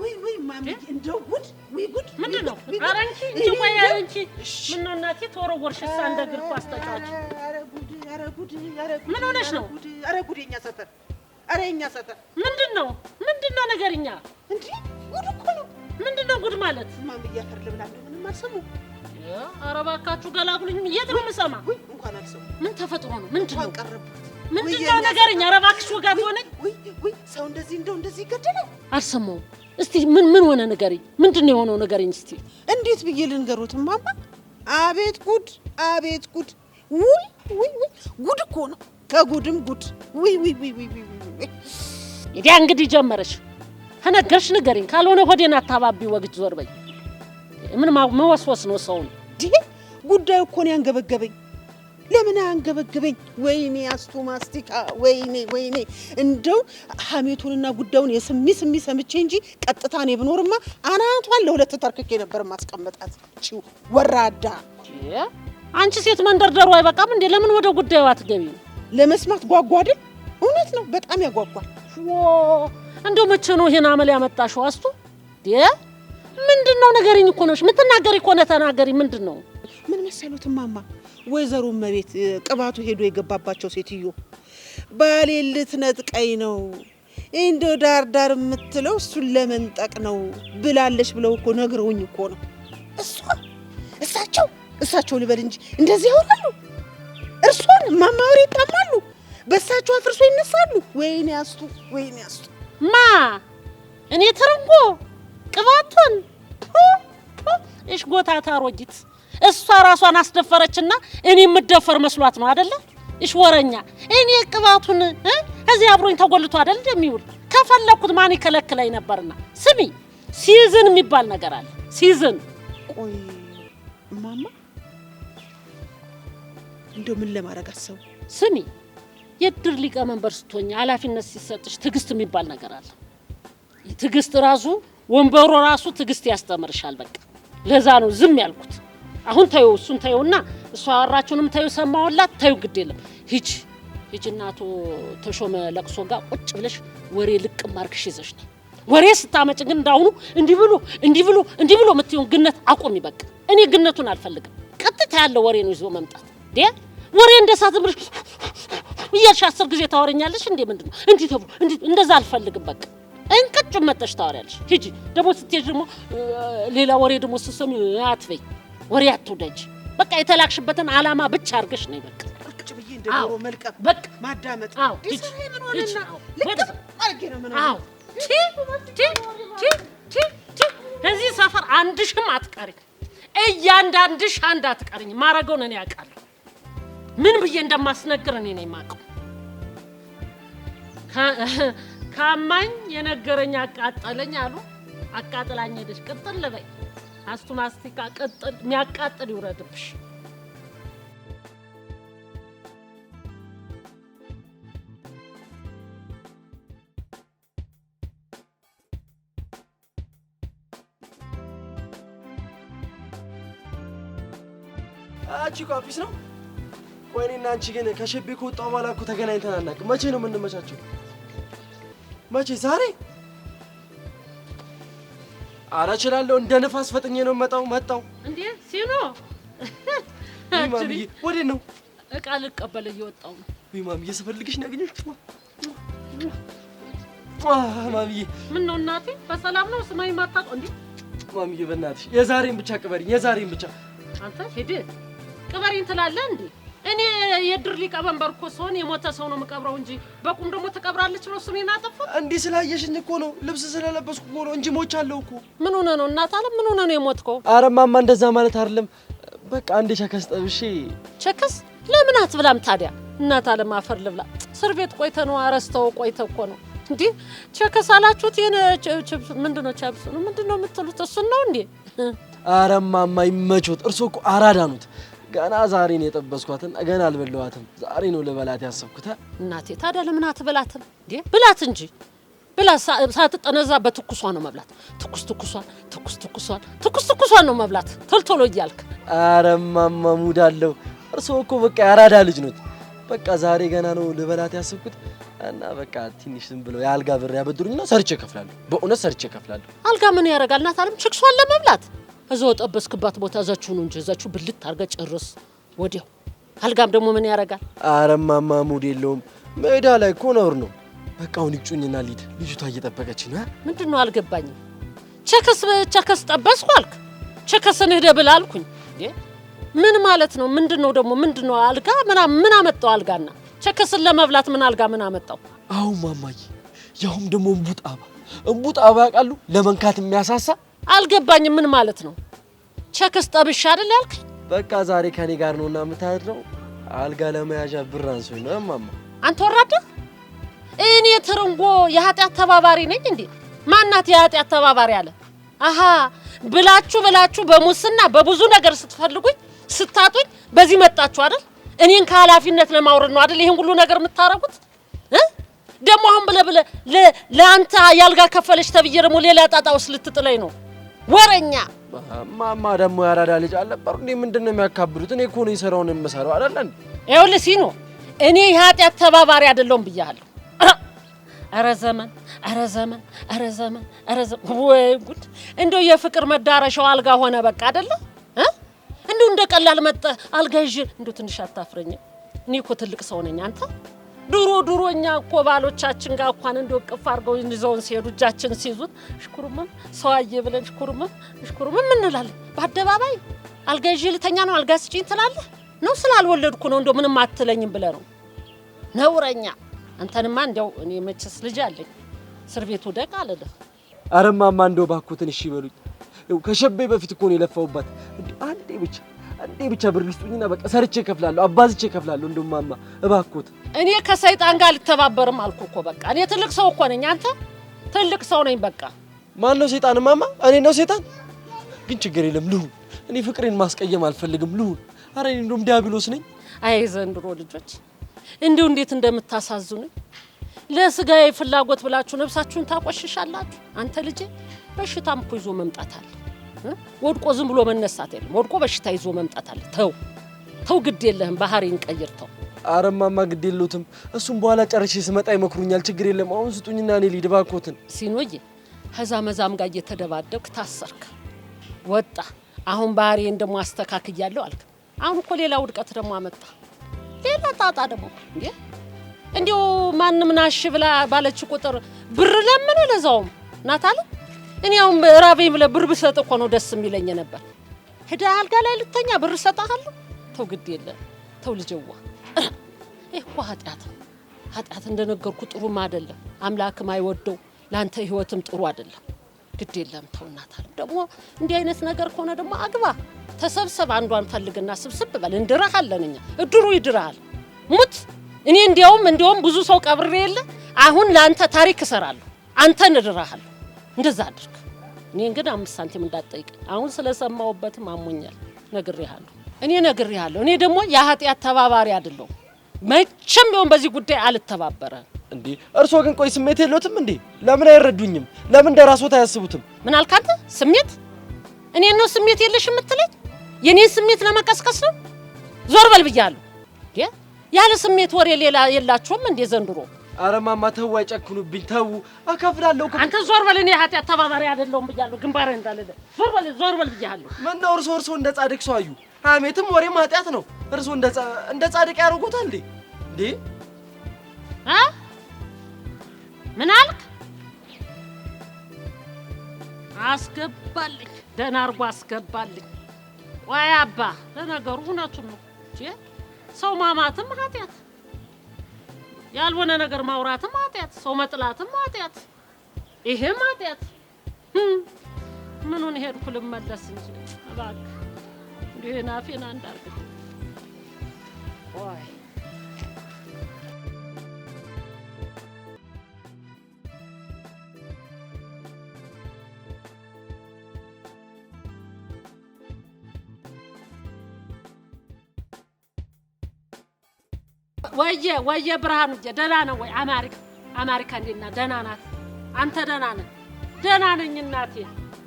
ወይ ማሚ እንደው ጉድ ወይ ጉድ ምንድነው? ኧረ አንቺ ቆይ አንቺ ምነው እናቴ ተወረወርሽ? እንደ እግር ኳስ ተጫዋች። ኧረ ጉድ ምን ሆነሽ ነው? ኧረ ጉድ የኛ ሰፈር ኧረ የኛ ሰፈር ምንድነው ነገርኛ? እንዴ ጉድ እኮ ነው። ምንድነው ጉድ ማለት? ማሚ እያፈር ልብላ እንደው ምንም አልሰሙ። ኧረ እባካችሁ ገላግሉኝ። የት ነው የምሰማ? እንኳን አልሰሙ። ምን ተፈጥሮ ነው? ምንድነው ቀረብኩት? ምንድነው ነገርኛ? ኧረ እባክሽ ወጋት ሆነኝ። ወይ ሰው እንደዚህ ይገደላል? አልሰማሁም። እስቲ ምን ሆነ ንገሪኝ። ምንድነው የሆነው ንገሪኝ እስቲ። እንዴት ብዬ ልንገሩት ማማ? አቤት ጉድ! ወይ ጉድ እኮ ነው። ከጉድም ጉድ። ወይ ይዲያ እንግዲህ ጀመረሽ። ከነገርሽ ንገሪኝ፣ ካልሆነ ሆዴን አታባቢ። ወግጅ ዞር በይ። ምን መወስወስ ነው ሰውን? ጉዳዩ እኮ ነው ያንገበገበኝ። ለምን አንገበገበኝ? ወይኔ አስቱ ማስቲካ ወይኔ እንደው ሐሜቱንና ጉዳዩን የስሚ ሰምቼ እንጂ ቀጥታ ነው ብኖርማ አናቷን ለሁለት ተርክኬ ነበር ማስቀመጣት። እቺው ወራዳ። አንቺ ሴት መንደርደሩ አይበቃም እንዴ? ለምን ወደ ጉዳዩ አትገቢም? ለመስማት ጓጓ አይደል? እውነት ነው፣ በጣም ያጓጓል። እንደው መቼ ነው ይሄን አመል ያመጣሽው አስቱ? ምንድነው ነገርኝ እኮ ነሽ። የምትናገሪ እኮ ነው ተናገሪ። ምንድነው? ምን መሰሉት ማማ፣ ወይዘሮ መቤት ቅባቱ ሄዶ የገባባቸው ሴትዮ ባሌ ልትነጥቀኝ ነው እንደው ዳር የምትለው እሱን ለመንጠቅ ነው ብላለች ብለው እኮ ነግረውኝ እኮ ነው። እሳቸው ልበል እንጂ እንደዚህ ያወራሉ። እርሶን ማማወር ይጣማሉ፣ በእሳቸው አፍርሶ ይነሳሉ። ወይኔ አስቱ ማ እኔ ተረንጎ ቅባቱን እሽ ጎታታ አሮጊት እሷ ራሷን አስደፈረችና እኔ የምደፈር መስሏት ነው አይደለ? እሽ ወረኛ እኔ ቅባቱን እዚህ አብሮኝ ተጎልቶ አይደል እንደሚውል ከፈለኩት ማን ይከለክለኝ ነበርና። ስሚ ሲዝን የሚባል ነገር አለ። ሲዝን ቆይ ማማ እንደው ምን ለማድረግ አሰቡ? ስሚ የድር ሊቀመንበር ስትሆኝ ኃላፊነት ሲሰጥሽ ትዕግስት የሚባል ነገር አለ። ትዕግስት ራሱ ወንበሩ ራሱ ትዕግስት ያስተምርሻል። በቃ ለዛ ነው ዝም ያልኩት። አሁን ታዩ እሱን ታዩና እሷ አወራችሁንም ታዩ ሰማውላት ታዩ ግድ የለም ሂጂ እናቶ ተሾመ ለቅሶ ጋር ቁጭ ብለሽ ወሬ ልቅ ማርክሽ ይዘሽ ነው። ወሬ ስታመጭ ግን እንዳሁኑ እንዲህ ብሎ የምትይውን ግነት አቆሚ። በቃ እኔ ግነቱን አልፈልግም። ቀጥታ ያለው ወሬ ነው ይዞ መምጣት። ወሬ እንደሳት ብለሽ እያልሽ 10 ጊዜ ታወረኛለሽ እንዴ? ምንድነው እንዲህ ተብሎ እንደዛ አልፈልግም። በቃ እንቅጭ መጥተሽ ታወሪያለሽ። ሂጂ ደግሞ ስትሄጂ ደግሞ ሌላ ወሬ ደግሞ ስትሰሚ አትበይ። ወሬ አትውደጂ። በቃ የተላክሽበትን አላማ ብቻ አድርገሽ ነይ። በቃ ቁጭ ብዬ እንደው መልቀቅ በቃ ማዳመጥ። ሂጂ እዚህ ሰፈር አንድሽም አትቀሪ። እያንዳንድሽ አንድ አትቀሪኝ። ማረገውን እኔ ያውቃለሁ። ምን ብዬ እንደማስነግር እኔ ነኝ የማውቀው። ካማኝ የነገረኝ አቃጠለኝ አሉ። አቃጥላኝ ሄደሽ ቅጥል በይ። አስቱ ማስቲካ ቅጥል የሚያቃጥል ይውረድብሽ። አንቺ ቋፊስ ነው። ወይኔና አንቺ ግን ከሸቤ ከወጣሁ በኋላ እኮ ተገናኝተን አናውቅም። መቼ ነው የምንመቻቸው? መቼ? ዛሬ? ኧረ እችላለሁ። እንደ ንፋስ ፈጥኜ ነው መጣው። እንዴ ሲኖ ማሚዬ፣ ወዴት ነው? እቃ ልቀበል እየወጣሁ ነው። ወይ ማሚዬ፣ ስፈልግሽ ነው ያገኘሁሽ። ማሚዬ፣ ምን ነው እናቴ፣ በሰላም ነው? ስማኝ ማታውቀው እንዴ? ማሚዬ፣ በእናትሽ የዛሬን ብቻ ቅበሪኝ፣ የዛሬን ብቻ። አንተ ሂድ ቅበሪኝ ትላለህ እንዴ? እኔ የድር ሊቀመንበር እኮ ስሆን የሞተ ሰው ነው የምቀብረው እንጂ በቁም ደግሞ ትቀብራለች ብሎ ስሜን አጠፋት። እንዲህ ስላየሽኝ እኮ ነው፣ ልብስ ስለለበስኩ እኮ ነው እንጂ ሞቻለሁ እኮ። ምን ሆነ ነው እናት አለ? ምን ሆነ ነው የሞትከው? ኧረ እማማ እንደዛ ማለት አይደለም። በቃ አንዴ ቸከስ ጠብሼ። ቸከስ ለምን አትብላም ታዲያ? እናት አለ ማፈር ልብላ። እስር ቤት ቆይተህ ነው አረስተው ቆይተህ እኮ ነው እንዴ? ቸከስ አላችሁት? የነ ችፕስ ምንድነው? ቻፕስ ነው ምንድነው የምትሉት? እሱን ነው እንዴ? ኧረ እማማ ይመቾት። እርሶ እኮ አራዳ ኑት። ገና ዛሬ ነው የጠበስኳትን፣ ገና አልበላኋትም። ዛሬ ነው ልበላት ያሰብኩት። እናቴ ታዲያ ለምን አትበላትም እንዴ? ብላት እንጂ ብላ። ሳትጠነዛ በትኩሷ ነው መብላት። ትኩሷን ነው መብላት ቶልቶሎ እያልክ። ኧረ እማማ ሙድ አለው። እርሶ እኮ በቃ ያራዳ ልጅ ኑት። በቃ ዛሬ ገና ነው ልበላት ያሰብኩት። እና በቃ ትንሽ ዝም ብለው የአልጋ ብር ያበድሩኝና ሰርቼ እከፍላለሁ። በእውነት ሰርቼ እከፍላለሁ። አልጋ ምን ያደርጋል? እናት አለም ችክሷን ለመብላት እዛው ጠበስክባት ቦታ እዛችሁ ነው እንጂ እዛችሁ ብልት አርጋ ጨርስ ወዲያው። አልጋም ደግሞ ምን ያደርጋል? ኧረ እማማ ሙድ የለውም። ሜዳ ላይ እኮ ነውር ነው። በቃ አሁን ይጩኝና ልሂድ። ልጅቷ እየጠበቀችኝ ነው። ምንድን ነው አልገባኝም። ቸከስ ጠበስኩ አልክ። ቸከስን ሄደህ ብላ አልኩኝ። ምን ማለት ነው? ምንድነው ደግሞ ምንድነው? አልጋ ምን አመጣው? አልጋና ቸከስን ለመብላት ምን አልጋ ምን አመጣው? አሁን ማማዬ ያውም ደግሞ እንቡጥ አባ ያውቃሉ ለመንካት የሚያሳሳ። አልገባኝም። ምን ማለት ነው? ቸከስ ጠብሻ አይደል ያልክ? በቃ ዛሬ ከኔ ጋር ነውና የምታድረው አልጋ ለመያዣ ብር አንሶኝ ነው ማማ። አንተ ወራዳ! እኔ ትርንጎ የኃጢአት ተባባሪ ነኝ እንዴ? ማናት የኃጢአት ተባባሪ አለ? አሃ ብላችሁ በሙስና በብዙ ነገር ስትፈልጉኝ ስታጡኝ በዚህ መጣችሁ አይደል? እኔን ከኃላፊነት ለማውረድ ነው አይደል ይሄን ሁሉ ነገር የምታረጉት? ደሞ አሁን ብለ ለአንተ ያልጋ ከፈለች ተብዬ ደግሞ ሌላ ጣጣ ውስጥ ልትጥለኝ ነው? ወረኛ ማማ ደግሞ ያራዳ ልጅ አልነበሩ እንዴ? ምንድነው የሚያካብዱት? እኔ እኮ ነው የሰራውን የምሰራው አይደል እንዴ? ይኸውልህ ሲኖ እኔ የኃጢአት ተባባሪ አይደለሁም ብያለሁ። ኧረ ዘመን ወይ ጉድ! እንደው የፍቅር መዳረሻው አልጋ ሆነ በቃ አይደለ? እንደው እንደቀላል መጣ አልጋ ይዤ እንደው ትንሽ አታፍረኝም? እኔ እኮ ትልቅ ሰው ነኝ። አንተ ድሮኛ እኮ ባሎቻችን ጋር እንኳን እንደው ቅፍ አድርገው ይዘውን ሲሄዱ እጃችን ሲይዙት ሽኩርመም ሰዋዬ ብለን ሽኩርመም እንላለን። በአደባባይ አልጋ ይዤ ልተኛ ነው አልጋ ስጪኝ ትላለህ ነው? ስላልወለድኩ ነው እንደው ምንም አትለኝም ብለህ ነው? ነውረኛ! አንተንማ እንደው እኔ መችስ ልጅ አለኝ እስር ቤት ወደቅ አለልህ። ኧረ እማማ እንደው ባኩትን እሺ በሉኝ። ከሸቤ በፊት እኮ ነው የለፋውባት። አንዴ ብቻ ብር ልስጡኝና በቃ ሰርቼ እከፍላለሁ፣ አባዝቼ እከፍላለሁ። እንደው እማማ እባክዎት። እኔ ከሰይጣን ጋር ልተባበርም አልኩ እኮ በቃ። እኔ ትልቅ ሰው እኮ ነኝ። አንተ ትልቅ ሰው ነኝ በቃ። ማን ነው ሰይጣን? እማማ እኔ ነው ሰይጣን? ግን ችግር የለም ልሁን። እኔ ፍቅሬን ማስቀየም አልፈልግም ልሁን። ኧረ እኔ እንደውም ዲያብሎስ ነኝ። አይ ዘንድሮ ልጆች እንደው እንዴት እንደምታሳዝኑኝ። ለስጋዬ ፍላጎት ብላችሁ ነፍሳችሁን ታቆሽሻላችሁ። አንተ ልጄ በሽታም እኮ ይዞ መምጣት አለ። ወድቆ ዝም ብሎ መነሳት የለም። ወድቆ በሽታ ይዞ መምጣት አለ። ተው ግድ የለህም። ባህሪን ቀይር ተው። ኧረ እማማ ግድ የለውትም። እሱም በኋላ ጨርሼ ስመጣ ይመክሩኛል። ችግር የለም። አሁን ስጡኝና እኔ ልሂድ እባክዎትን። ሲኖዬ ከዛ መዛም ጋር እየተደባደብክ ታሰርክ ወጣ። አሁን ባህሪን ደግሞ አስተካክያለሁ አልክ። አሁን እኮ ሌላ ውድቀት ደግሞ አመጣ። ሌላ ጣጣ ደግሞ እንዴው ማንም ናሽ ብላ ባለች ቁጥር ብር ለምን ለዛውም ናታለ እኔው ራበኝ ብለ ብር ብሰጥ እኮ ነው ደስ የሚለኝ ነበር። ሄዳ አልጋ ላይ ልተኛ ብር ሰጣሃለሁ። ተው ግድ የለ ተው ልጅዋ። እኮ ኃጢአት እንደነገርኩ ጥሩም አይደለም። አምላክም አይወደው ላንተ ህይወትም ጥሩ አይደለም። ግድ የለም ተው ናታለ። ደግሞ እንዲህ አይነት ነገር ከሆነ ደግሞ አግባ ተሰብሰብ አንዷን ፈልግና ስብስብ በል እንድራሃለን። እኛ እድሩ ይድራል ሙት። እኔ እንዲያውም ብዙ ሰው ቀብሬ የለ አሁን ላንተ ታሪክ እሰራለሁ። አንተን እድራሃለሁ። እንደዛ አድርግ። እኔ እንግዲህ 5 ሳንቲም እንዳትጠይቅ። አሁን ስለሰማውበትም አሞኛል። ነግሬሃለሁ። እኔ ደግሞ የኃጢአት ተባባሪ አይደለሁም። መቼም ቢሆን በዚህ ጉዳይ አልተባበረም። እንዴ እርሶ ግን ቆይ ስሜት የለዎትም እንዴ? ለምን አይረዱኝም? ለምን ደራሶት አያስቡትም? ምን አልካንተ? ስሜት? እኔ ነው ስሜት የለሽ የምትለኝ? የኔን ስሜት ለመቀስቀስ ነው? ዞር በል ብያለሁ። ያለ ስሜት ወሬ ሌላ የላችሁም እንዴ ዘንድሮ? ኧረ እማማ ተው፣ አይጨክኑብኝ። ተው እከፍላለሁ። አንተ ዞር በል። እኔ ኃጢአት ተባባሪ አይደለሁም ብያለሁ። ግንባሬ እንዳለለ ዞር በል ብያለሁ። ምን ነው እርሶ እንደ ጻድቅ ሰው አዩ? ሐሜትም ወሬም ኃጢአት ነው። እርሶ እንደ ጻድቅ ያደርጉታል እንዴ? ምን አልክ? አስገባልኝ፣ ደህና አድርጎ አስገባልኝ። ወይ አባ ለነገሩ እውነቱን ነው። ሰው ማማትም ኃጢአት፣ ያልሆነ ነገር ማውራትም ኃጢአት፣ ሰው መጥላትም ኃጢአት፣ ይሄም ኃጢአት። ምኑን ሄድኩ ልመለስ እንጂ እባክህ እንዲህ ናፌና እንዳርግ። ወይ ወየ ብርሃኑ ደህና ነው ወይ? አማሪካ እንዴት ናት? ደህና ናት? አንተ ደህና ነህ? ደህና ነኝ እናቴ።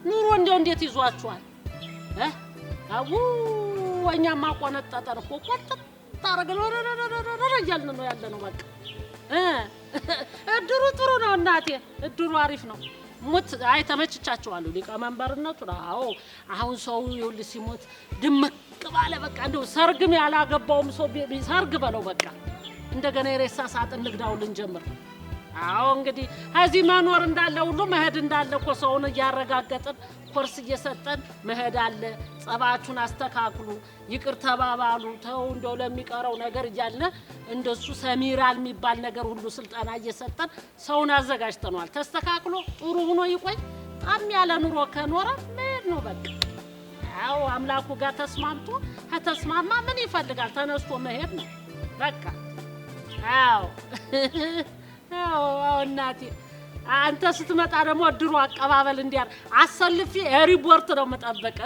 ኑሮ እንዴት ይዟችኋል? እኛማ ቆነጠጠን እኮ ቆጥጥ ታረግን እያልን ነው ያለነው። በቃ እድሩ ጥሩ ነው እናቴ፣ እድሩ አሪፍ ነው። ሞት አይ ተመችቻቸዋለሁ። ሊቀመንበርነቱ አዎ። አሁን ሰው ይኸውልህ ሲሞት ድምቅ ባለ በቃ እንደው ሰርግም ያላገባውም ሰው ሰርግ በለው በቃ እንደገና የሬሳ ሳጥን ንግዳው ልንጀምር። አዎ እንግዲህ እዚህ መኖር እንዳለ ሁሉ መሄድ እንዳለ እኮ ሰውን እያረጋገጥን ኮርስ እየሰጠን መሄድ አለ። ጸባችሁን አስተካክሉ፣ ይቅር ተባባሉ፣ ተው እንደው ለሚቀረው ነገር እያልን እንደሱ ሰሚራል የሚባል ነገር ሁሉ ስልጠና እየሰጠን ሰውን አዘጋጅተናል። ተስተካክሎ ጥሩ ሆኖ ይቆይ። ጣም ያለ ኑሮ ከኖረ መሄድ ነው በቃ። አዎ አምላኩ ጋር ተስማምቶ ከተስማማ ምን ይፈልጋል? ተነስቶ መሄድ ነው በቃ። አዎ አዎ እናቴ አንተ ስትመጣ ደግሞ እድሩ አቀባበል እንዲያር አሰልፊ ሪፖርት ነው መጠበቅ።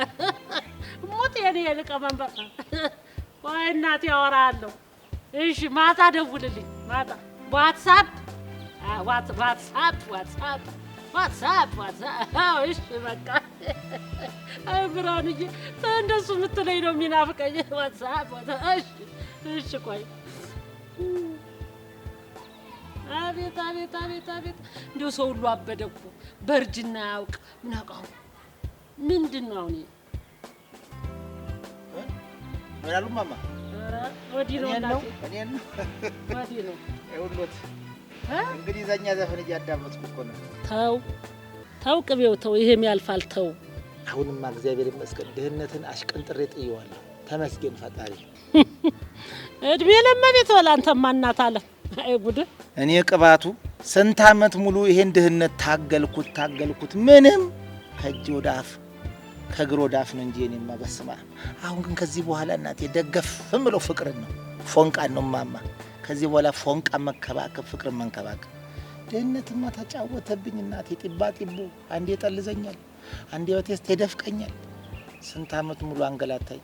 ሞት የኔ ሊቀመንበር ወይ እናቴ አወራለሁ። እሺ ማታ ደውልልኝ። ማታ ዋትስአፕ እሺ በቃ አይ ብራንዬ እንደሱ የምትለኝ ነው የሚናፍቀኝ። ዋትስአፕ እሺ ቆይ አቤት አቤት አቤት አቤት እንደው ሰው ሁሉ አበደ እኮ በእርጅና ያውቅ ምን አውቃው ምንድን ነው አሁን ምን አሉ ማማ? ወዲህ ነው እናቴ እኔን ወዲህ ነው ይኸውልዎት እንግዲህ ዘኛ ዘፈን እያዳመጥኩ እኮ ነው። ተው ቅቤው ተው፣ ይሄም ያልፋል ተው። አሁንማ እግዚአብሔር ይመስገን ድህነትን አሽቀንጥሬ ጥዬዋለሁ። ተመስገን ፈጣሪ። እድሜ ለመቤት በላ አንተማ እናት አለ። አይ ጉድ! እኔ ቅባቱ ስንት ዓመት ሙሉ ይሄን ድህነት ታገልኩት ምንም ከእጅ ወደ አፍ ከእግር ወደ አፍ ነው እንጂ እኔማ በስማ። አሁን ግን ከዚህ በኋላ እናቴ ደገፍም ብለው ፍቅርን ነው ፎንቃን ነው ማማ። ከዚህ በኋላ ፎንቃ መከባከብ ፍቅርን መንከባከብ። ድህነትማ ተጫወተብኝ እናቴ። ጢባጢቡ አንዴ ጠልዘኛል፣ አንዴ በቴስት ይደፍቀኛል። ስንት ዓመት ሙሉ አንገላታኝ።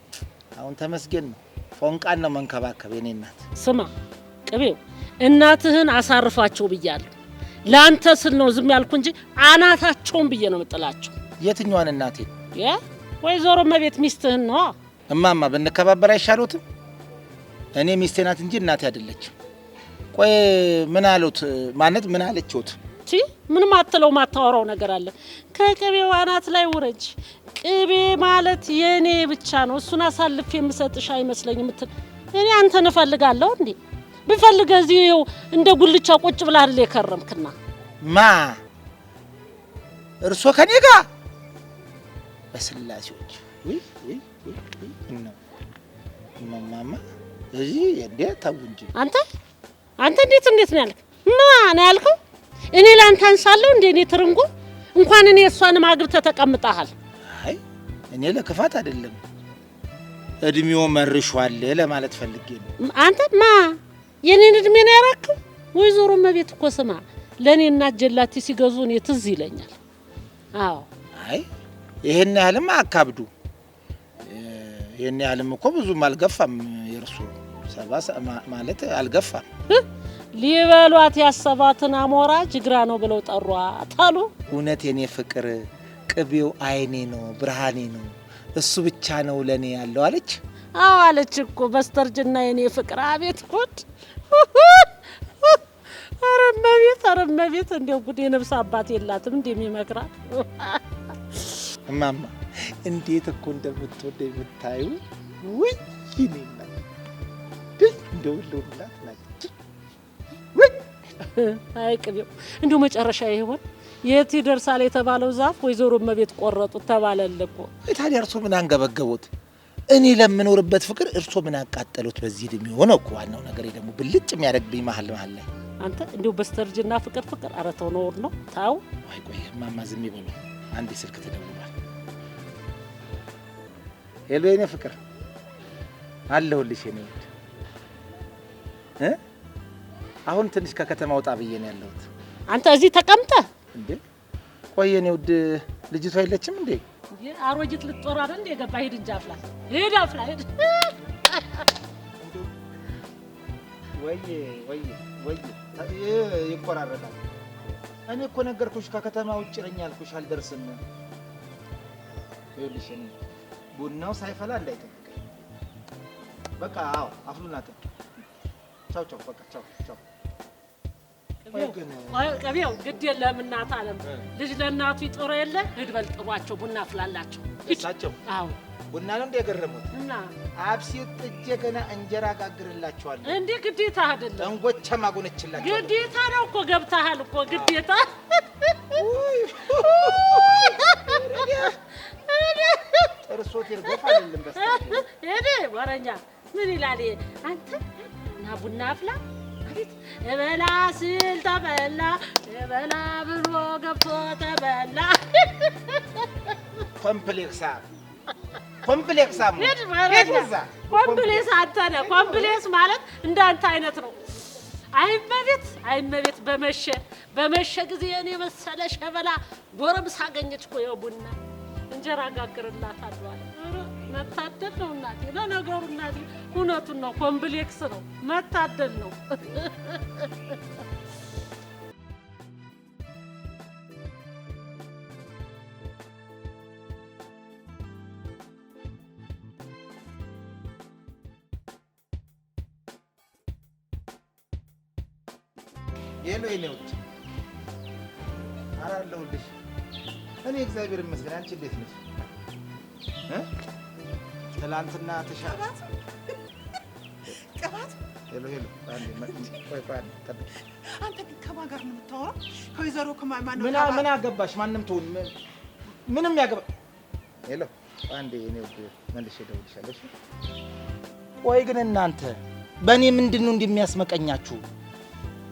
አሁን ተመስገን ነው ፎንቃን ነው መንከባከብ የኔ እናት። ስማ ቅቤው እናትህን አሳርፋቸው ብያለሁ። ላንተ ስል ነው ዝም ያልኩ እንጂ አናታቸውን ብዬ ነው የምጥላቸው። የትኛዋን እናቴ? ወይዘሮ መቤት ሚስትህን ነው። እማማ ብንከባበር አይሻሎትም? እኔ ሚስቴ ናት እንጂ እናቴ አይደለችም። ቆይ ምን አሉት ማለት ምን አለችሁት? ምንም አትለው ማታወራው ነገር አለ። ከቅቤው አናት ላይ ውረጅ። ቅቤ ማለት የኔ ብቻ ነው፣ እሱን አሳልፌ የምሰጥሽ አይመስለኝም እምትል እኔ አንተን እፈልጋለሁ እንዴ? ብፈልግ እዚሁ እንደ ጉልቻ ቁጭ ብላ አይደል የከረምክና? ማ እርሶ ከኔ ጋር በስላሴዎች ነው ማማ እዚህ እንዴ ታው እንጂ አንተ እንዴት ነው ያልክ? ማን ያልከው? እኔ ላንተ አንሳለሁ እንዴ? እኔ ትርንጎ እንኳን እኔ እሷንም አግብተህ ተቀምጠሃል። አይ እኔ ለክፋት አይደለም እድሜው መርሿል ለማለት ፈልጌ ነው። አንተ የኔን እድሜ ነው ያራከው? ወይዘሮ መቤት እኮ ስማ ለኔ እና ጀላቲ ሲገዙ እኔ ትዝ ይለኛል። አዎ አይ ይሄን ያህልም አካብዱ። ይሄን ያህልም እኮ ብዙም አልገፋም። የርሱ ሰባ ማለት አልገፋም። ሊበሏት ያሰባትን አሞራ ጅግራ ነው ብለው ጠሯት አሉ። እውነት የኔ ፍቅር ቅቤው አይኔ ነው ብርሃኔ ነው እሱ ብቻ ነው ለኔ ያለው አለች። አዎ አለች እኮ በስተርጅና የኔ ፍቅር። አቤት ጉድ! አረመቤት እንደው ጉድ! የነፍስ አባት የላትም እንደሚመክራት እማማ እንዴት እኮ እንደምትወደኝ ብታዩ። ወይ ይኔና እንደው ለውላት ናት። ወይ አይ ቅቤው እንደው መጨረሻ ይሆን የት ይደርሳል የተባለው ዛፍ ወይዘሮ መቤት ቆረጡት ተባለልኮ። ታዲያ እርሱ ምን አንገበገቡት? እኔ ለምኖርበት ፍቅር እርሱ ምን አቃጠሉት? በዚህ እድሜ ሆነ እኮ ዋናው ነገር ደግሞ ብልጭ የሚያደርግብኝ መሀል ላይ አንተ እንደው በስተርጅና ፍቅር ኧረ ተው ነውር ነው ታው። ቆይ እማማ ዝም ይበሉ። አንዴ ስልክ ተደውሏል። ሄሎ የኔ ፍቅር አለሁልሽ የኔ ውድ። አሁን ትንሽ ከከተማ ወጣ ብዬ ነው ያለሁት። አንተ እዚህ ተቀምጠህ እንዴ? ቆይ የኔ ውድ ልጅቷ የለችም እንዴ? አሮጊት ልትጦር አይደል እንዴ? ገባ ሂድ እንጂ አፍላ ሂድ። ወይ ይቆራረጣል። እኔ እኮ ነገርኩሽ ከከተማ ውጭ ነኝ ያልኩሽ አልደርስም። ይኸውልሽ እኔ ቡናው ሳይፈላ እንዳይጠብቀኝ በቃ። አዎ አፍሉናት። ቻው በቃ ቻው። ቅቤው ግድ የለም እናት አለም ልጅ ለእናቱ ይጥሩ የለ ሂድ በል ጥሯቸው ቡና አፍላላቸው እሳቸው አዎ ቡና ነው እንደገረሙት እና አብሲት እጄ ገና እንጀራ ጋግርላቸዋለሁ እንዴ ግዴታ አይደለም እንጎቻ ማጎነችላቸው ግዴታ ነው እኮ ገብታሃል እኮ ግዴታ ጥርሶት ይርገፍ አይደለም በስተቀር እኔ ወረኛ ምን ይላል አንተ እና ቡና አፍላ አቤት እበላ ስል ተበላ እበላ ብሎ ገብቶ ተበላ ኮምፕሌክስ ኮምፕሌክስ ማለት እንዳንተ አይነት ነው አይመቤት በመሸ ጊዜ እኔ መሰለ ሸበላ ጎረምሳ አገኘች እኮ የቡና እንጀራ ጋግርላታለሁ አለ መታደል ነው እናቴ ለነገሩ እናቴ እውነቱን ነው ኮምፕሌክስ ነው መታደል ነው የሎ የኔውት አራለሁልሽ እኔ እግዚአብሔር ይመስገን አንቺ እንዴት ነሽ ትላንትና ተሻላት ቅባት ሄሎ ቆይ ጠብቂ አንተ ግን ከማን ጋር ነው የምታወራው ከወይዘሮ ከማን ነው ምን አገባሽ ማንም ትሁን ምንም ያገባ ሄሎ አንዴ እኔው መልሼ እደውልልሻለሁ ቆይ ግን እናንተ በእኔ ምንድን ነው እንደሚያስመቀኛችሁ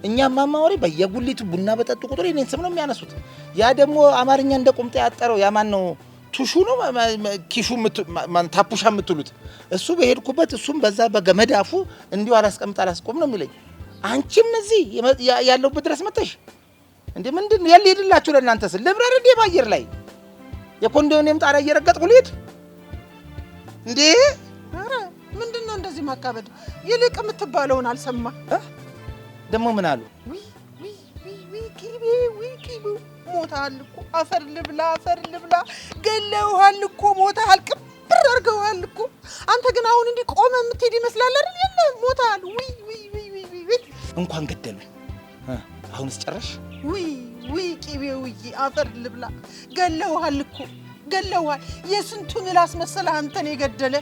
እኛም ማማወሪ በየጉሊቱ ቡና በጠጡ ቁጥር እኔን ስም ነው የሚያነሱት ያ ደግሞ አማርኛ እንደ ቁምጣ ያጠረው ያ ማን ነው ቱሹ ነው ኪሹ ታፑሻ የምትሉት እሱ በሄድኩበት እሱም በዛ በገመዳፉ እንዲሁ አላስቆም ነው የሚለኝ አንቺም እዚህ ያለውበት ድረስ መጣሽ እንዴ ምንድን ነው ያልሄድላችሁ ለእናንተ ስል ልብረር እንዴ ባየር ላይ የኮንዶሚኒየም ጣሪያ እየረገጥኩ ልሄድ እንዴ ኧረ ምንድን ነው እንደዚህ ማካበድ ይልቅ የምትባለውን አልሰማ ደግሞ ምን አሉ ዊኪ ሞታል እኮ አፈር ልብላ ገለውሃል እኮ ሞታል ቅብር አድርገውሃል እኮ አንተ ግን አሁን እንዲህ ቆመ የምትሄድ ይመስላል አይደል የለ ሞታል እንኳን ገደሉኝ አሁንስ ጨረሽ ቂቤው አፈር ልብላ ገለውሃል እኮ የስንቱን ምላስ መሰለህ አንተን የገደለ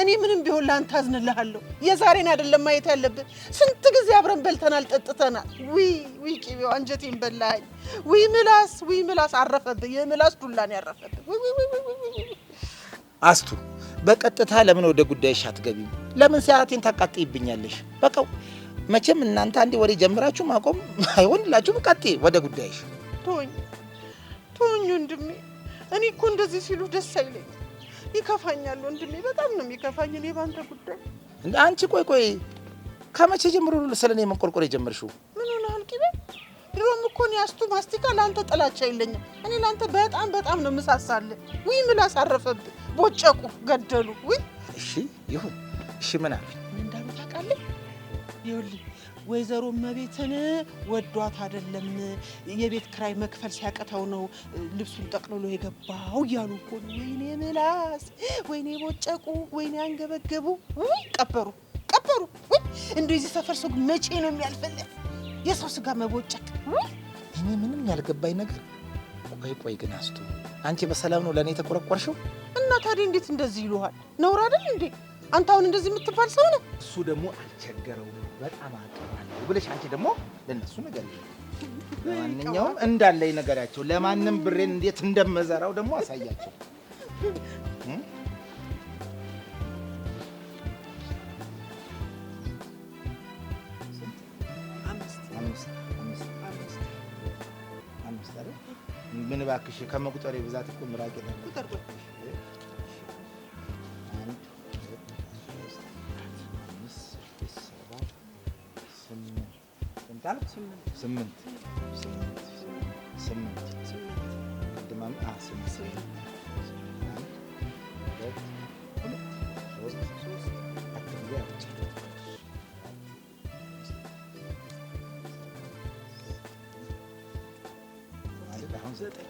እኔ ምንም ቢሆን ላንተ አዝንልሃለሁ የዛሬን አይደለም ማየት ያለብህ ስንት ጊዜ አብረን በልተናል ጠጥተናል ቂቤው አንጀቴን በላኝ ምላስ አረፈብህ የምላስ ዱላን ያረፈብህ አስቱ በቀጥታ ለምን ወደ ጉዳይሽ አትገቢም ለምን ሰዓቴን ታቃጥይብኛለሽ በቃ መቼም እናንተ አንዴ ወሬ ጀምራችሁ ማቆም አይሆንላችሁም ቀጥይ ወደ ጉዳይሽ ቶኝ ወንድሜ እኔ እኮ እንደዚህ ሲሉ ደስ አይለኝ ይከፋኛል ወንድሜ በጣም ነው የሚከፋኝ እኔ ባንተ ጉዳይ አንቺ ቆይ ከመቼ ጀምሮ ስለኔ መንቆርቆር የጀመርሽው ምን ሆነሃል ቂቤ ድሮም እኮ ነው ያስቱ ማስቲካ ላንተ ጥላቻ የለኝም እኔ ላንተ በጣም ነው የምሳሳልህ ምላስ አረፈብህ ቦጨቁ ገደሉ እሺ ይሁን እሺ ምን አለ ምን እንዳሉ ታውቃለህ ይኸውልህ ወይዘሮ መቤትን ወዷት አይደለም የቤት ክራይ መክፈል ሲያቀተው ነው ልብሱን ጠቅልሎ የገባው እያሉ እኮ ወይኔ ምላስ ወይኔ ቦጨቁ ወይኔ አንገበገቡ ቀበሩ እንደዚህ ሰፈር ሰው መቼ ነው የሚያልፈለት የሰው ስጋ መቦጨቅ እኔ ምንም ያልገባኝ ነገር ቆይ ግን አስቱ አንቺ በሰላም ነው ለኔ ተቆረቆርሽው እና ታዲያ እንዴት እንደዚህ ይሉሃል ነውር አይደል እንዴ አንተ አሁን እንደዚህ የምትባል ሰው ነህ እሱ ደግሞ አልቸገረው በጣም አቀማለሁ ብለሽ አንቺ ደግሞ ለነሱ ነገር ለማንኛውም እንዳለኝ ነገራቸው ለማንም ብሬን እንዴት እንደመዘራው ደግሞ አሳያቸው ምን እባክሽ ከመቁጠሬ ብዛት እኮ ምራቄ ነው ቁጥር ስምንት ቅድማም ዘጠኝ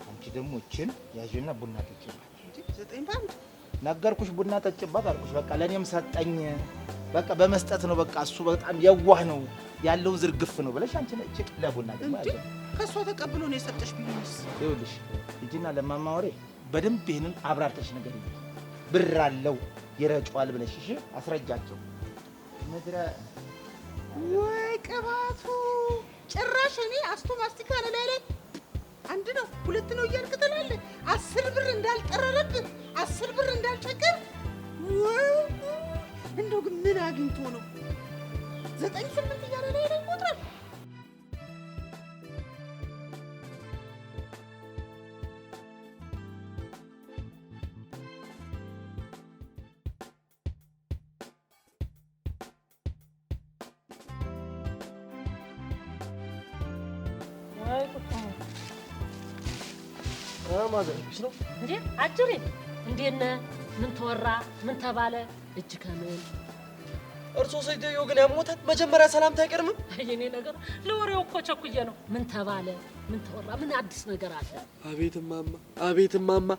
አንቺ ደግሞ እችን ያዥና ቡና ትጭ ዘጠኝ ባንድ ነገርኩሽ ቡና ጠጭባት አልኩሽ በቃ ለኔም ሰጠኝ በቃ በመስጠት ነው በቃ እሱ በጣም የዋህ ነው ያለው ዝርግፍ ነው ብለሽ አንቺ ነጭ ለቡና እንዴ ከሷ ተቀብሎ ነው የሰጠሽ ቢሆንስ ይኸውልሽ እጂና ለማማወሬ በደንብ ይሄንን አብራርተሽ ነገር ብር አለው ይረጫዋል ብለሽ እሺ አስረጃቸው ምድረ ወይ ቅባቱ ጭራሽ እኔ አስቶ ማስቲካ ላይ አንድ ነው ሁለት ነው እያልክ ትላለህ 10 ብር እንዳልጠረረብህ 10 ብር እንዳልቸገር ወይ እንደው ግን ምን አግኝቶ ነው 9-8 እያለ ላይ ይቆጥራል ማዘርሽ ነው እንዴ አጭሪ እንዴት ነህ ምን ተወራ ምን ተባለ እጅ ከምን እርሶ ሰይደዮ ግን ያሞታት መጀመሪያ ሰላምታ አይቀርም የኔ ነገር ለወሬው እኮ ቸኩዬ ነው ምን ተባለ ምን ተወራ ምን አዲስ ነገር አለ አቤት ማማ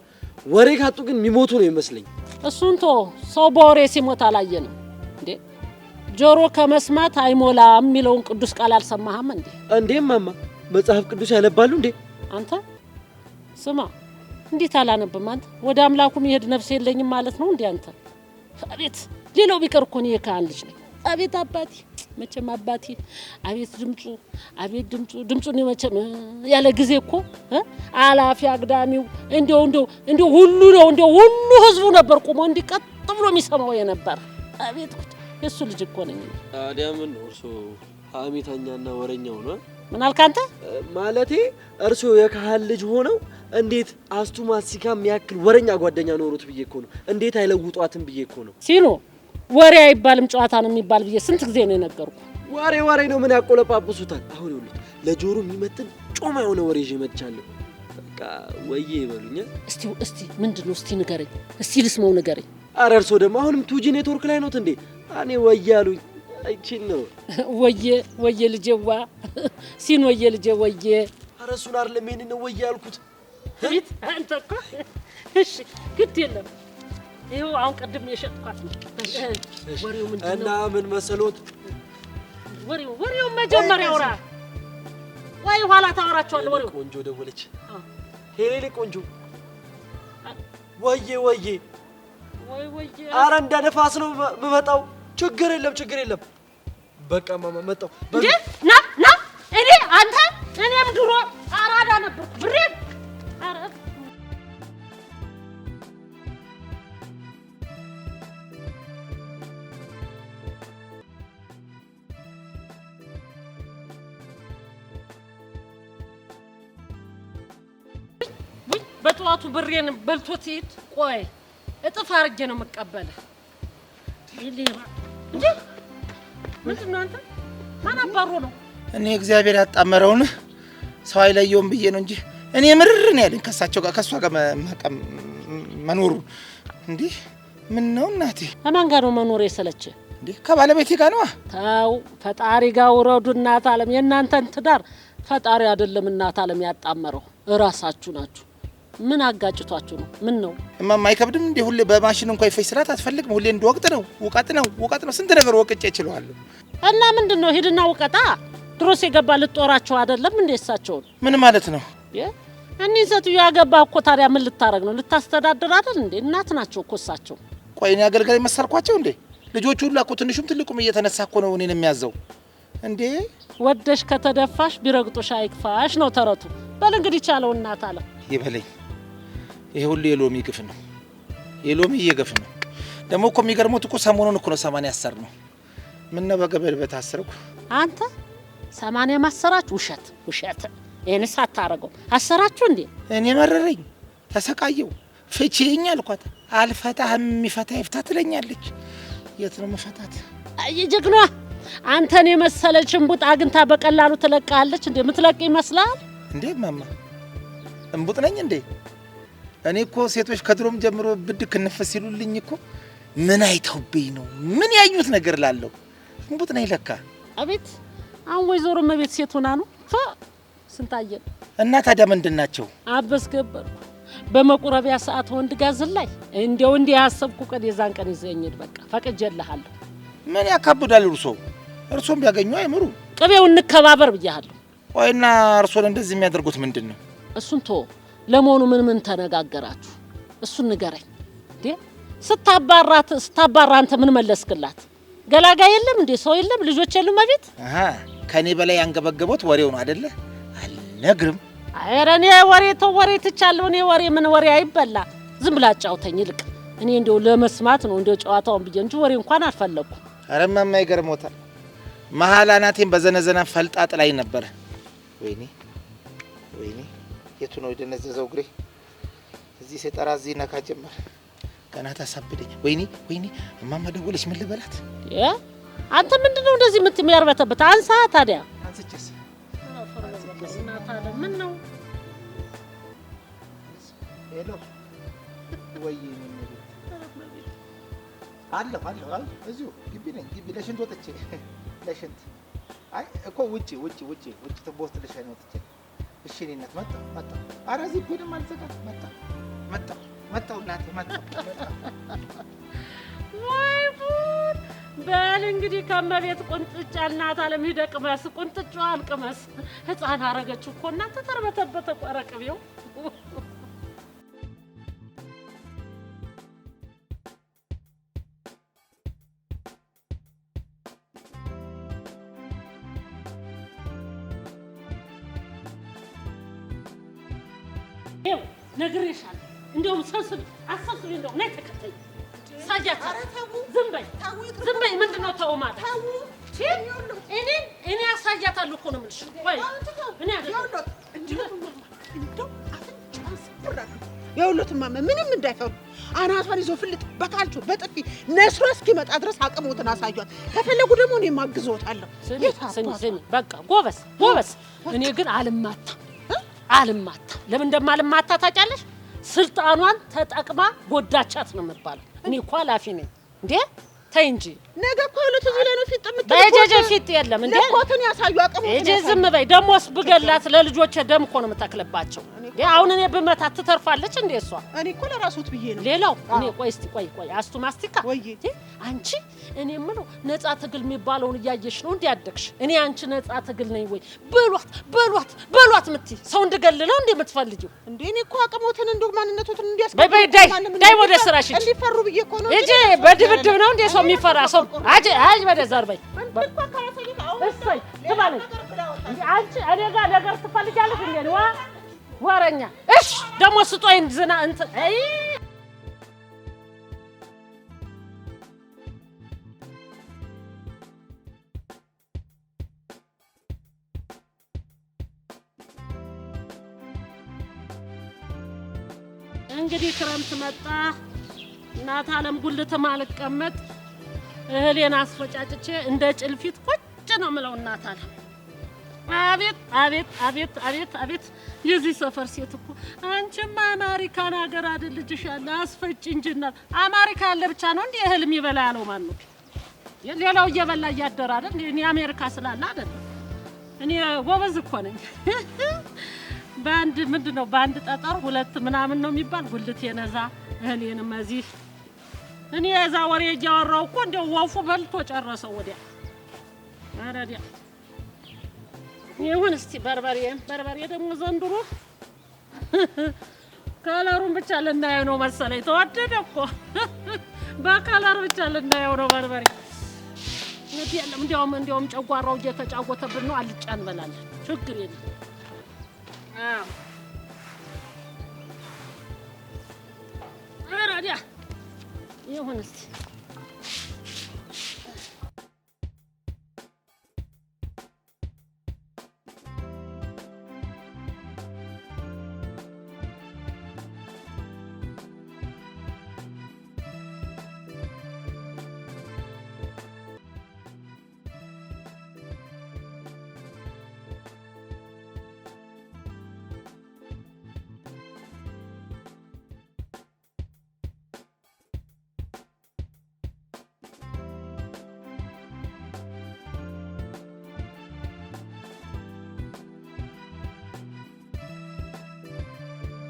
ወሬ ካጡ ግን የሚሞቱ ነው ይመስለኝ እሱን ቶ ሰው በወሬ ሲሞት አላየንም እንዴ ጆሮ ከመስማት አይሞላም የሚለውን ቅዱስ ቃል አልሰማህም እንዴ ማማ መጽሐፍ ቅዱስ ያነባሉ እንዴ አንተ ስማ እንዴት አላነብም አንተ ወደ አምላኩም ይሄድ ነፍስ የለኝም ማለት ነው እንዴ አንተ አቤት ሌላው ቢቀር እኮ ነው የካህን ልጅ ነኝ አቤት አባቴ መቼም አባቴ አቤት ድምፁ ነው መቼም ያለ ጊዜ እኮ አላፊ አግዳሚው እንደው ሁሉ ነው እንደው ሁሉ ህዝቡ ነበር ቆሞ እንዲቀጥ ብሎ የሚሰማው የነበር አቤት የሱ ልጅ እኮ ነኝ ታዲያ ምን እርሶ ሀሚታኛና ወረኛው ነው ምን አልክ አንተ ማለቴ እርሶ የካህን ልጅ ሆነው እንዴት አስቱ ማስቲካ የሚያክል ወረኛ ጓደኛ ኖሩት ብዬ እኮ ነው እንዴት አይለውጧትም ብዬ እኮ ነው ሲኖ ወሬ አይባልም ጨዋታ ነው የሚባል ብዬ ስንት ጊዜ ነው የነገርኩ ወሬ ነው ምን ያቆለጳጵሱታል አሁን ይሉት ለጆሮ የሚመጥን ጮማ የሆነ ወሬ ይዤ መጥቻለሁ በቃ ወዬ ይበሉኛ እስቲ ምንድነው እስቲ ንገረኝ እስቲ ልስማው ንገረኝ ኧረ እርሶ ደግሞ አሁንም ቱጂ ኔትወርክ ላይ ነው እንዴ እኔ ወዬ አሉኝ አይቺን ነው ወዬ ልጄዋ ሲን ወዬ ልጄ ወዬ ኧረ እሱን አይደለም ይሄንን ነው ወዬ ያልኩት ቢት አንተ እኮ እሺ ግድ የለም ይኸው አሁን ቀድም የሸጥኳት ነው ወሬው ምንድነው እና ምን መሰሎት ወሬው መጀመሪያ አውራ ወይ ኋላ ታወራቸዋለህ ወሬው ቆንጆ ደወለች ሄሌ ቆንጆ ወዬ ኧረ እንደ ነፋስ ነው የምመጣው ችግር የለም በቃ ማማ መጣሁ እንዴ ና እኔ አንተ እኔም ድሮ አራዳ ነበርኩ ብሬን ኧረ በጠዋቱ ብሬን በልቶት ይሄድ ቆይ እጥፍ አድርጌ ነው የምቀበልህ ይሌባ እንዴ ምንድን ነው አንተ ማን አባሮ ነው እኔ እግዚአብሔር ያጣመረውን ሰው አይለየውም ብዬ ነው እንጂ እኔ ምርር ነው ያለኝ ከሳቸው ጋር ከሷ ጋር መኖሩ እንዴ ምን ነው እናቴ ከማን ጋር ነው መኖር የሰለቸ እንዴ ከባለቤቴ ጋር ነው ታው ፈጣሪ ጋር ወረዱ እናት ዓለም የእናንተን ትዳር ፈጣሪ አይደለም እናት ዓለም ያጣመረው እራሳችሁ ናችሁ ምን አጋጭቷችሁ ነው ምን ነው እማማ አይከብድም እንዴ ሁሌ በማሽን እንኳን ይፈይ ስራት አትፈልግም ሁሌ እንደወቅት ነው ውቀት ነው ስንት ነገር ወቅጬ ይችላልው እና ምንድነው ሂድና ውቀጣ ድሮስ የገባ ልጦራቸው አይደለም እንዴ እሳቸው ምን ማለት ነው እኔ ሰትዩ ያገባ እኮ ታዲያ ምን ልታረግ ነው ልታስተዳድር አይደል እንዴ እናት ናቸው እኮ እሳቸው ቆይ እኔ አገልጋይ መሰርኳቸው እንዴ ልጆቹ ሁሉ እኮ ትንሹም ትልቁም እየተነሳ እኮ ነው እኔን የሚያዘው እንዴ ወደሽ ከተደፋሽ ቢረግጦሽ አይክፋሽ ነው ተረቱ በል እንግዲህ ቻለው እናት አለ ይበለኝ ይሄ ሁሉ የሎሚ ግፍ ነው የሎሚ እየገፍ ነው ደግሞ እኮ የሚገርመው እኮ ሰሞኑን እኮ ነው 80 ያሰር ነው ምን ነው በገበል በታሰረኩ አንተ 80 ማሰራችሁ ውሸት ይሄንስ አታረገው አሰራችሁ እንዴ እኔ መረረኝ ተሰቃየው ፍቺኝ አልኳት አልፈታህም የሚፈታ ይፍታ ትለኛለች የት ነው መፈታት አይ ጀግኗ አንተን የመሰለች እንቡጥ አግንታ በቀላሉ ትለቃለች እንዴ ምትለቅ ይመስላል እንዴ ማማ እንቡጥ ነኝ እንዴ እኔ እኮ ሴቶች ከድሮም ጀምሮ ብድ ክንፈስ ይሉልኝ እኮ ምን አይተውብኝ ነው ምን ያዩት ነገር ላለው እንቡጥ ነኝ ለካ አቤት አሁን ወይዘሮ መቤት ሴት ሆና ነው ስንታየ እና ታዲያ ምንድናቸው አበስገበርኩ በመቁረቢያ ሰዓት ወንድ ጋዝን ላይ እንደው እንዲህ ያሰብኩ ቀን የዛን ቀን ይዘኝድ በቃ ፈቅጄልሃለሁ። ምን ያካብዳል? እርሶም ቢያገኙ አይምሩ። ቅቤው እንከባበር ብያለሁ። ቆይና እርሶን እንደዚህ የሚያደርጉት ምንድነው? እሱን ቶ ለመሆኑ ምን ተነጋገራችሁ? እሱን ንገረኝ። እንዴ ስታባራ አንተ ምን መለስክላት? ገላጋ የለም እንዴ? ሰው የለም? ልጆች የሉም ቤት? ከኔ በላይ ያንገበገቦት ወሬው ነው አይደለ? አልነግርም። ኧረ እኔ ወሬ ትቻለሁ። እኔ ምን ወሬ አይበላ። ዝም ብላ አጫውተኝ ይልቅ። እኔ እንደው ለመስማት ነው እንደው ጨዋታውን ብዬ እንጂ ወሬ እንኳን አልፈለኩም። ኧረ እማማ ይገርሞታል። መሀል አናቴን በዘነዘና ፈልጣጥ ላይ ነበር። ወይኔ የቱ ነው የደነዘዘው እግሬ? እዚህ ሲጠራ እዚህ ነካ ጀመር። ገና ታሳብደኝ። ወይኔ እማማ ደወለች። ምን ልበላት? አንተ ምንድነው እንደዚህ የምትሚያርበተበት? አንሳ ታዲያ። አንስቼስ ምን ነው? ሄሎ ወይኔ አለሁ እዚሁ ግቢ ነኝ። ግቢ ለሽንት ወጥቼ ለሽንት አይ እኮ ውጪ ትቦስት ለሽንት ወጥቼ። እሺ እኔ እናት መጣሁ። ኧረ እዚህ እኮ ምንም አልዘጋም። መጣሁ እናቴ መጣሁ። ወይ ጉድ! በል እንግዲህ ከመቤት ቁንጥጫ እናት አለም ሂደህ ቅመስ። ቁንጥጫዋን ቅመስ። ህፃን አረገችው እኮ እናንተ ተርበተበተ ቆረቅቤው። ይኸው ነግሬሻለሁ። እንደውም አሰብስቢ እንደው ነይ ተከተይ ሳጃታ። ዝም በይ። ምንድነው ተው ማለት? እኔ አሳያታለሁ እኮ ነው የምልሽ። ወይ እኔ አይደለም የሁሉት ማማ ምንም እንዳይፈሩ አናቷን ይዞ ፍልጥ በካልቾ በጥፊ ነስሮ እስኪመጣ ድረስ አቅሞትን አሳዩት። ከፈለጉ ደግሞ እኔ ማግዘውታለሁ። ስሚ በቃ ጎበስ። እኔ ግን አልማታም። ለምን እንደማልማታ ታውቂያለሽ? ስልጣኗን ተጠቅማ ጎዳቻት ነው የምትባለው። እኔ እኮ ኃላፊ ነኝ እንዴ? ተይ እንጂ ነገ እኮ ሁለት እዚህ ላይ ነው ፊት በጀጀ ፊት የለም እንዴ? ለቆትን ያሳዩ አቅሞትን እጄ ዝም በይ። ደሞስ ብገላት ለልጆቼ ደም እኮ ነው የምታክልባቸው። አሁን እኔ ብመታት ትተርፋለች እንዴ እሷ? እኔ እኮ ለራስዎት ብዬ ነው። ሌላው እኔ ቆይ አስቱ ማስቲካ ወይ አንቺ እኔ የምለው ነፃ ትግል የሚባለውን እያየሽ ነው እንዴ ያደግሽ? እኔ አንቺ ነፃ ትግል ነኝ ወይ በሏት ምትይ ሰው እንድገልለው እንዴ የምትፈልጊው እንዴ? እኔ እኮ አቅሞትን እንደው ማንነቶትን እንዲያስቀር ዳይ ወደ ስራሽ እንዲፈሩ ብዬ እኮ ነው እንጂ በድብድብ ነው እንዴ ሰው የሚፈራ ሰው? አጅ በደዛ አርበይ እሰይ ትባለኝ እንዴ? አንቺ እኔ ጋር ነገር ትፈልጊያለሽ እንዴ? ወረኛ እሺ ደሞ ስጦኝ ዝና እንት አይ እንግዲህ ክረምት መጣ። እናት አለም ጉልት ማልቀመጥ እህሌን አስፈጫጭቼ እንደ ጭልፊት ቁጭ ነው የምለው። እናት አለም አቤት የዚህ ሰፈር ሴት እኮ አንቺማ አሜሪካን ሀገር አይደል ልጅሽ ያለ አስፈጭ እንጂና አሜሪካ ያለ ብቻ ነው እንዴ እህል የሚበላ ያለው ማን ነው? ሌላው እየበላ እያደረ አይደል? እኔ አሜሪካ ስላለ አይደል? እኔ ጎበዝ እኮ ነኝ። በአንድ ጠጠር ሁለት ምናምን ነው የሚባል ጉልት የነዛ እህሌንም እዚህ እኔ የዛ ወሬ እያወራሁ እኮ እንደው ወፉ በልቶ ጨረሰው ወዲያ። አረዲያ ይሁን እስቲ በርበሬ ደግሞ ዘንድሮ ከለሩን ብቻ ልናየው ነው መሰለኝ። ተወደደ እኮ በከለር ብቻ ልናየው ነው በርበሬ። እንዲያውም ጨጓራው እየተጫወተብን ነው። አልጫ እንበላለን፣ ችግር የለም። አረዲያ ይሁን እስቲ